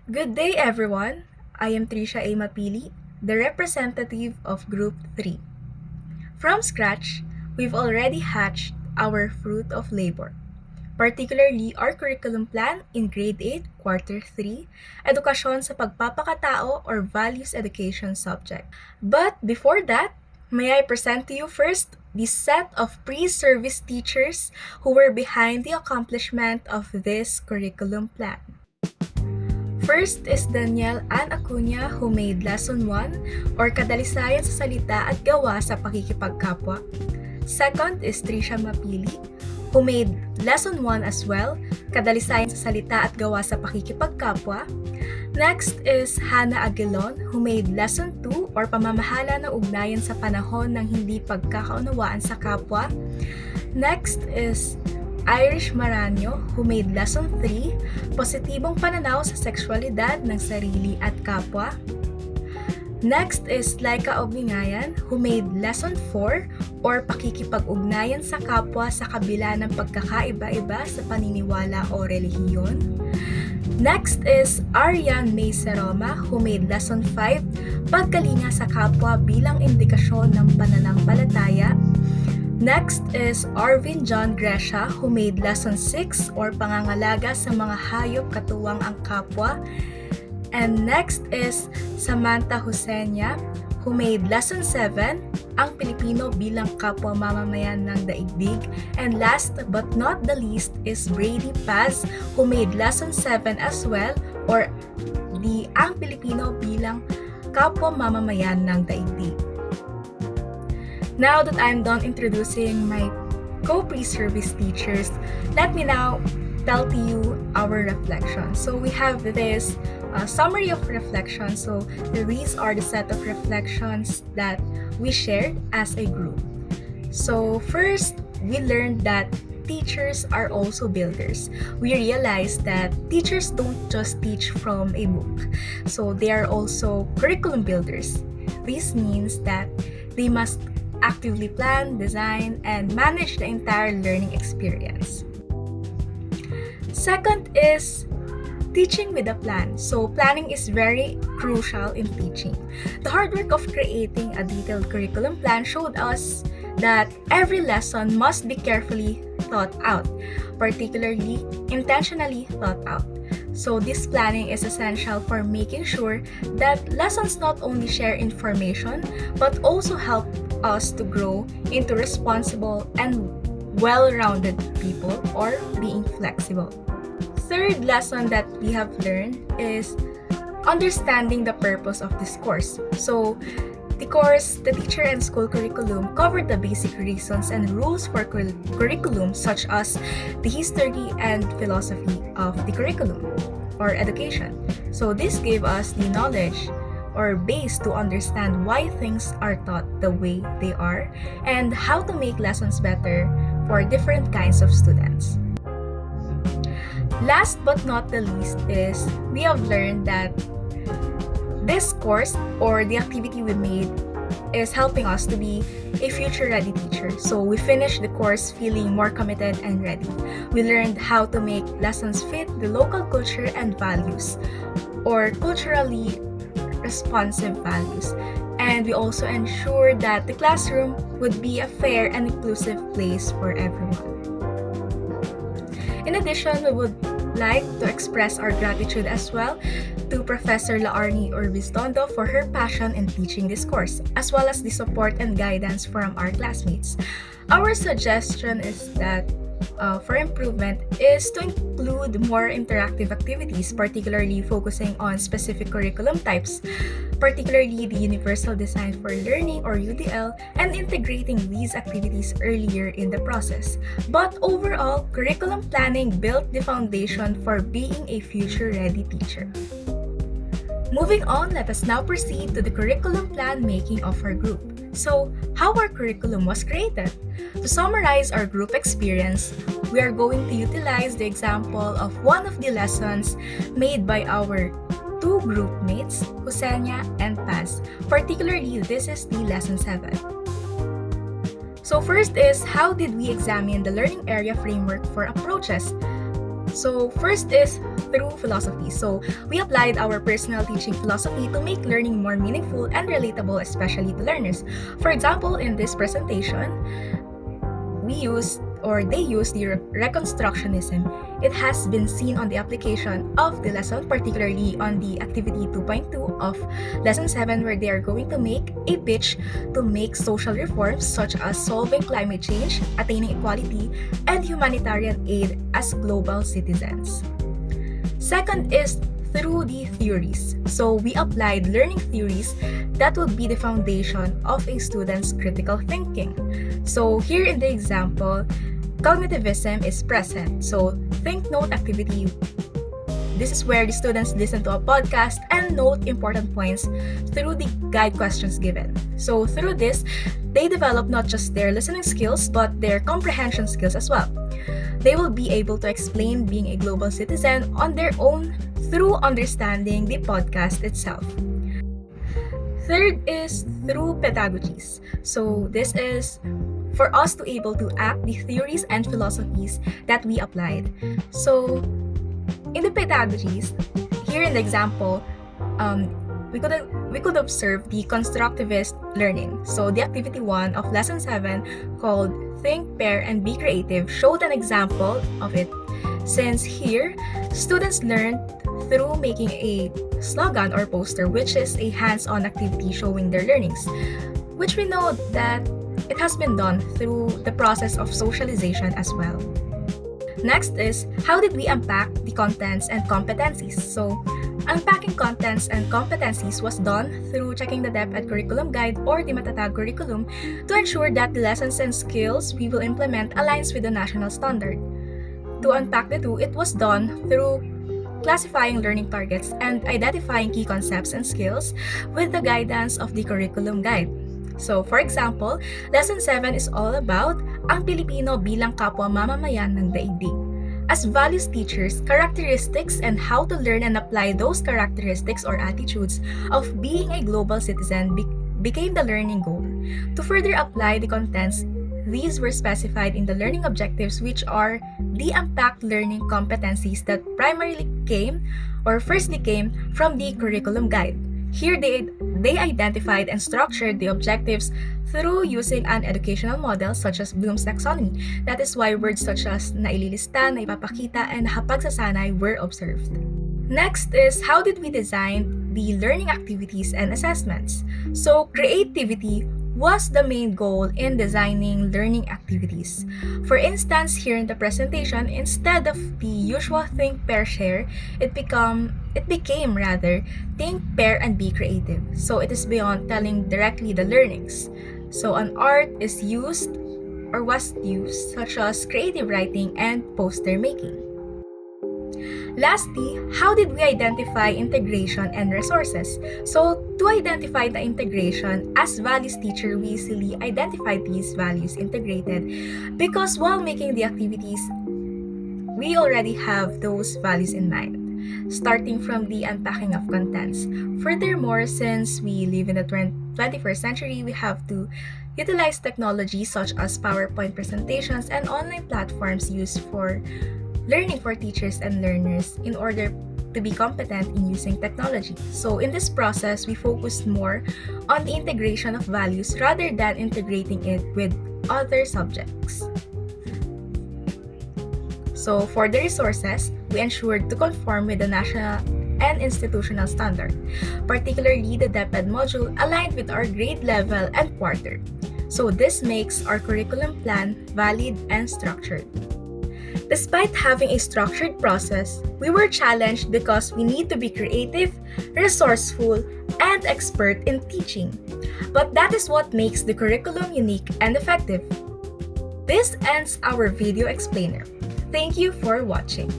Good day, everyone. I am Trisha A. Mapili, the representative of Group 3. From scratch, we've already hatched our fruit of labor, particularly our curriculum plan in Grade 8, Quarter 3, Edukasyon sa Pagpapakatao or Values Education subject. But before that, may I present to you first the set of pre-service teachers who were behind the accomplishment of this curriculum plan. First is Danielle Ann Acuña who made Lesson 1 or Kadalisayan sa Salita at Gawa sa Pakikipagkapwa. Second is Trisha Mapili who made Lesson 1 as well, Kadalisayan sa Salita at Gawa sa Pakikipagkapwa. Next is Hannah Aguilon who made Lesson 2 or Pamamahala ng Ugnayan sa Panahon ng Hindi Pagkakaunawaan sa Kapwa. Next is Irish Maranyo who made Lesson 3, Positibong Pananaw sa Sexualidad ng Sarili at Kapwa. Next is Laika Ogningayan who made Lesson 4 or Pakikipag-ugnayan sa Kapwa sa kabila ng pagkakaiba-iba sa paniniwala o relihiyon. Next is Arian May Seroma who made Lesson 5, Pagkalinga sa Kapwa bilang indikasyon ng pananampalataya. Next is Arvin John Gresha who made Lesson 6 or Pangangalaga sa mga hayop katuwang ang kapwa. And next is Samantha Husenia who made Lesson 7, Ang Pilipino bilang kapwa mamamayan ng daigdig. And last but not the least is Brady Paz who made Lesson 7 as well or the Ang Pilipino bilang kapwa mamamayan ng daigdig. Now that I'm done introducing my co-pre-service teachers, let me now tell to you our reflection. So we have this summary of reflection. So these are the set of reflections that we shared as a group. So first, we learned that teachers are also builders. We realized that teachers don't just teach from a book. So they are also curriculum builders. This means that they must actively plan, design, and manage the entire learning experience. Second is teaching with a plan. So planning is very crucial in teaching. The hard work of creating a detailed curriculum plan showed us that every lesson must be carefully thought out, particularly intentionally thought out. So this planning is essential for making sure that lessons not only share information but also help us to grow into responsible and well-rounded people or being flexible. Third lesson that we have learned is understanding the purpose of this course. So the course, the teacher and school curriculum covered the basic reasons and rules for curriculum such as the history and philosophy of the curriculum or education. So this gave us the knowledge or base to understand why things are taught the way they are and how to make lessons better for different kinds of students. Last but not the least is we have learned that this course or the activity we made is helping us to be a future-ready teacher. So we finished the course feeling more committed and ready. We learned how to make lessons fit the local culture and values or culturally responsive values. And we also ensured that the classroom would be a fair and inclusive place for everyone. In addition, we would like to express our gratitude as well to Professor Laarni Urbistondo for her passion in teaching this course, as well as the support and guidance from our classmates. Our suggestion is that for improvement is to include more interactive activities, particularly focusing on specific curriculum types, particularly the Universal Design for Learning or UDL, and integrating these activities earlier in the process. But overall, curriculum planning built the foundation for being a future-ready teacher. Moving on, let us now proceed to the curriculum plan making of our group. So, how our curriculum was created? To summarize our group experience, we are going to utilize the example of one of the lessons made by our two group mates, Husenia and Paz. Particularly, this is the Lesson 7. So first is, how did we examine the learning area framework for approaches? So first is through philosophy. So we applied our personal teaching philosophy to make learning more meaningful and relatable, especially to learners. For example, in this presentation, they use the reconstructionism. It has been seen on the application of the lesson, particularly on the activity 2.2 of lesson 7, where they are going to make a pitch to make social reforms such as solving climate change, attaining equality, and humanitarian aid as global citizens. Second is through the theories. So we applied learning theories that would be the foundation of a student's critical thinking. So here in the example, cognitivism is present. So think note activity. This is where the students listen to a podcast and note important points through the guide questions given. So through this, they develop not just their listening skills but their comprehension skills as well. They will be able to explain being a global citizen on their own through understanding the podcast itself. Third is through pedagogies. So this is for us to able to act the theories and philosophies that we applied. So in the pedagogies, here in the example, we could observe the constructivist learning. So the activity 1 of lesson 7 called Think, Pair, and Be Creative showed an example of it. Since here, students learned through making a slogan or poster, which is a hands-on activity showing their learnings, which we know that it has been done through the process of socialization as well. Next is, how did we unpack the contents and competencies? So, unpacking contents and competencies was done through checking the DepEd curriculum guide or the Matatag curriculum to ensure that the lessons and skills we will implement aligns with the national standard. To unpack the two, it was done through classifying learning targets and identifying key concepts and skills with the guidance of the curriculum guide. So, for example, Lesson 7 is all about ang Pilipino bilang kapwa mamamayan ng daigdig. As values teachers, characteristics and how to learn and apply those characteristics or attitudes of being a global citizen became the learning goal. To further apply the contents, these were specified in the learning objectives, which are the unpacked learning competencies that firstly came from the curriculum guide. Here, they identified and structured the objectives through using an educational model such as Bloom's taxonomy. That is why words such as naililista, naipapakita, and nakapagsasanay were observed. Next is, how did we design the learning activities and assessments? So, creativity was the main goal in designing learning activities. For instance, here in the presentation, instead of the usual think, pair, share, it became think, pair, and be creative. So it is beyond telling directly the learnings. So an art is used or was used, such as creative writing and poster making. Lastly, how did we identify integration and resources? So, to identify the integration, as values teacher, we easily identified these values integrated because while making the activities, we already have those values in mind, starting from the unpacking of contents. Furthermore, since we live in the 21st century, we have to utilize technology such as PowerPoint presentations and online platforms used for learning for teachers and learners in order to be competent in using technology. So in this process, we focused more on the integration of values rather than integrating it with other subjects. So for the resources, we ensured to conform with the national and institutional standard, particularly the DepEd module aligned with our grade level and quarter. So this makes our curriculum plan valid and structured. Despite having a structured process, we were challenged because we need to be creative, resourceful, and expert in teaching. But that is what makes the curriculum unique and effective. This ends our video explainer. Thank you for watching.